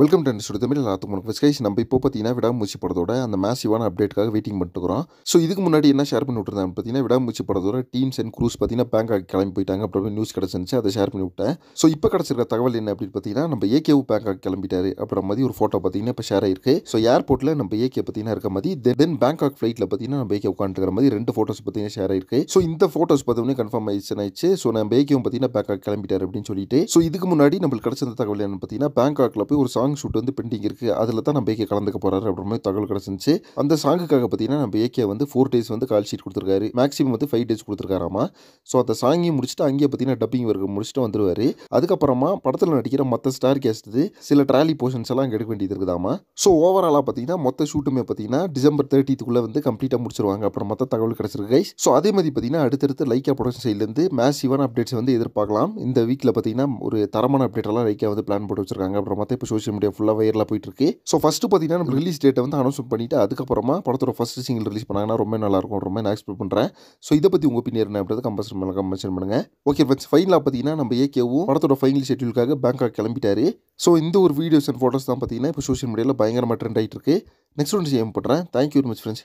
Welcome to studio Tamil எல்லாத்துக்கும் வணக்கம் guys. நம்ம இப்போ பார்த்தீங்கன்னா விடாமுயற்சி படத்தோட அந்த மேசிவான அப்டேட்டுக்காக வெயிட்டிங் பண்ணிட்டுக்கிறோம். ஸோ இதுக்கு முன்னாடி என்ன ஷேர் பண்ணி விட்டுருந்தாங்க பார்த்தீங்கன்னா, விடாமுயற்சி படத்தோட டீம்ஸ் அண்ட் க்ரூஸ் பார்த்தீங்கன்னா பேங்காக் கிளம்பி போயிட்டாங்க. அப்புறம் நியூஸ் கிடச்சிருந்துச்சு, அதை ஷேர் பண்ணி விட்டேன். ஸோ இப்போ கிடச்சிருக்க தகவல் என்ன அப்படின்னு பார்த்தீங்கன்னா, நம்ம ஏகேவும் பேங்காக் கிளம்பிட்டாரு அப்புறம் மாதிரி ஒரு ஃபோட்டோ பார்த்தீங்கன்னா இப்போ ஷேர் ஆயிருக்கு. ஸோ ஏர்போர்ட்டில் நம்ம ஏகே பார்த்தீங்கன்னா இருக்க மாதிரி தென் பேங்காக் ஃப்ளைட்டில் பார்த்தீங்கன்னா நம்ம ஏகே உட்காந்துருக்கிற மாதிரி ரெண்டு ஃபோட்டோஸ் பார்த்தீங்கன்னா ஷேர் ஆயிருக்கு. ஸோ இந்த ஃபோட்டோஸ் பார்த்தோன்னே கன்ஃபார்ம் ஆயிடுச்சு. ஸோ நம்ம ஏகேவும் பார்த்தீங்கன்னா பேங்காக் கிளம்பிட்டாரு அப்படின்னு சொல்லிட்டு. ஸோ இதுக்கு முன்னாடி நம்மளுக்கு கிடச்சிருந்த தகவல் என்னன்னு பார்த்தீங்கன்னா, பேங்காக்ல போய் ஒரு சாங் ஷூட் வந்து பெண்டிங் இருக்கு. அதில் தான் நம்ம ஏகே கலந்துக்க போறாரு அப்படின்ற தகவல் கிடைச்சிருந்துச்சு. அந்த சாங்குக்காக பார்த்தீங்கன்னா நம்ம ஏகே வந்து 4 days வந்து கால் ஷீட் கொடுத்துருக்காரு. மேக்ஸிமம் வந்து 5 days கொடுத்துருக்காராமா. ஸோ அந்த சாங்கையும் முடிச்சுட்டு அங்கேயே பார்த்தீங்கன்னா டப்பிங் ஒர்க் முடிச்சுட்டு வந்துருவாரு. அதுக்கப்புறமா படத்தில் நடிக்கிற மற்ற ஸ்டார் கேஸ்ட் சில ட்ராலி போர்ஷன்ஸ் எல்லாம் எடுக்க வேண்டியது இருக்குதாமா. ஸோ ஓவராலாக பார்த்தீங்கன்னா மொத்த ஷூட்டுமே பார்த்தீங்கன்னா டிசம்பர் 30th வந்து கம்ப்ளீட்டாக முடிச்சிருவாங்க அப்புறம் மற்ற தகவல் கிடைச்சிருக்கு கைஸ். ஸோ அதே மாதிரி பார்த்தீங்கன்னா அடுத்தடுத்து லைக்கா ப்ரொடக்ஷன் சைட்லேருந்து மேசிவான அப்டேட்ஸ் வந்து எதிர்பார்க்கலாம். இந்த வீக்கில் பார்த்தீங்கன்னா ஒரு தரமான அப்டேட் எல்லாம் லைக்கா வந்து பிளான் போட்டு வச்சிருக்காங்க. அப்புறம் மற்ற இப்போ சோஷியல் மீடியா ஃபுல்லாக வைரலாக போயிட்டு இருக்கு. ஸோ ஃபர்ஸ்ட் பார்த்தீங்கன்னா நம்ம ரிலீஸ் டேட்டை வந்து அனௌன்ஸ் பண்ணிட்டு அதுக்கப்புறமா படத்தோட ஃபர்ஸ்ட் சிங்கிள் ரிலீஸ் பண்ணாங்கன்னா ரொம்ப நல்லா இருக்கும். ரொம்ப நான் எக்ஸ்பெக்ட் பண்ணுறேன். ஸோ இதை பற்றி உங்கள் ஒப்பீனியன் என்ன அப்படின்றது கமென்ஷன் பண்ணுங்க. ஓகே ஃப்ரெண்ட்ஸ், ஃபைனலாக பார்த்தீங்கன்னா நம்ம ஏகேவும் படத்தோட ஃபைனல் ஷெட்யூலுக்காக பேங்காக் கிளம்பிட்டாரு. ஸோ இந்த ஒரு வீடியோஸ் அண்ட் ஃபோட்டோஸ் தான் பார்த்தீங்கன்னா இப்போ சோஷியல் மீடியாவில் பயங்கரமாக ட்ரெண்ட் ஆகிட்டு இருக்கு. நெக்ஸ்ட் ஒன்று செய்ய போட்டுறேன். Thank you very much friends.